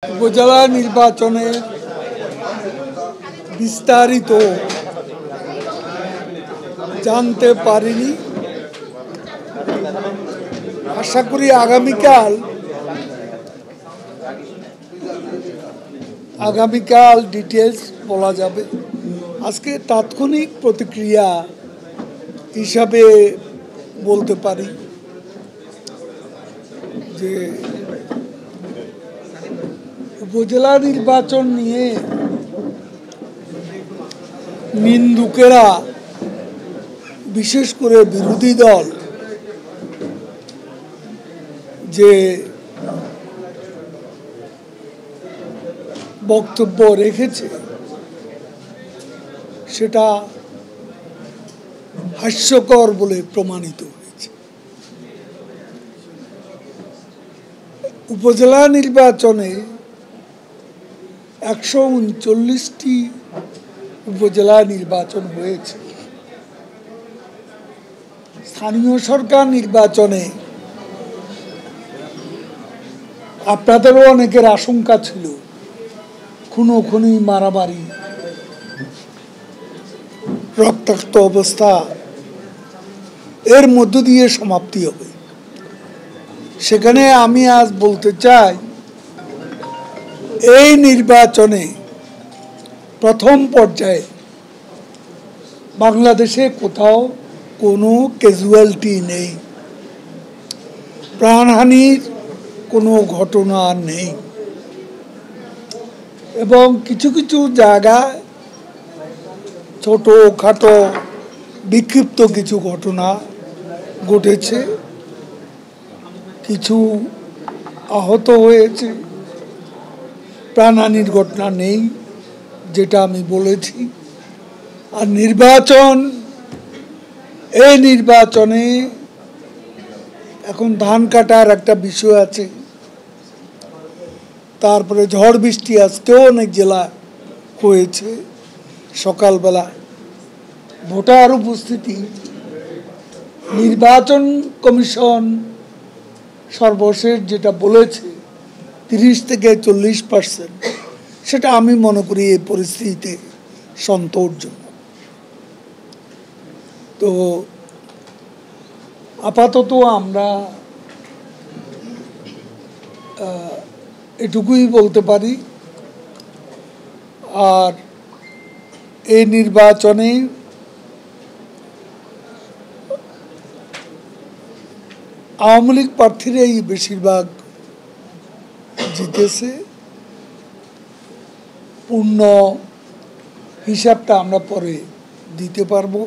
উপজেলা নির্বাচনে বিস্তারিত জানতে পারিনি। আশা করি আগামীকাল ডিটেলস বলা যাবে। আজকে তাৎক্ষণিক প্রতিক্রিয়া হিসাবে বলতে পারি যে উপজেলা নির্বাচন নিয়ে নিন্দুকেরা, বিশেষ করে বিরোধী দল যে বক্তব্য রেখেছে সেটা হাস্যকর বলে প্রমাণিত হয়েছে। উপজেলা নির্বাচনে 139টি উপজেলা নির্বাচন হয়েছে। স্থানীয় সরকার নির্বাচনে আপনাদেরও অনেকের আশঙ্কা ছিল খুনোখুনি, মারামারি, রক্তাক্ত অবস্থা এর মধ্য দিয়ে সমাপ্তি হবে। সেখানে আমি আজ বলতে চাই, এই নির্বাচনে প্রথম পর্যায়ে বাংলাদেশে কোথাও কোনো ক্যাজুয়ালিটি নেই, প্রাণহানির কোনো ঘটনা নেই, এবং কিছু কিছু জায়গায় ছোটোখাটো বিক্ষিপ্ত কিছু ঘটনা ঘটেছে, কিছু আহত হয়েছে, প্রাণহানির ঘটনা নেই যেটা আমি বলেছি। আর এই নির্বাচনে এখন ধান কাটার একটা বিষয় আছে, তারপরে ঝড় বৃষ্টি আজকেও অনেক জেলা হয়েছে। সকালবেলা ভোটার উপস্থিতি, নির্বাচন কমিশন সর্বশেষ যেটা বলেছে 30 থেকে 40%, সেটা আমি মনে করি এই পরিস্থিতিতে সন্তোষজনক। তো আপাতত আমরা এটুকুই বলতে পারি। আর এই নির্বাচনে আওয়ামী লীগ প্রার্থীরাই বেশিরভাগ জিতেছে। পূর্ণ হিসাবটা আমরা পরে দিতে পারবো।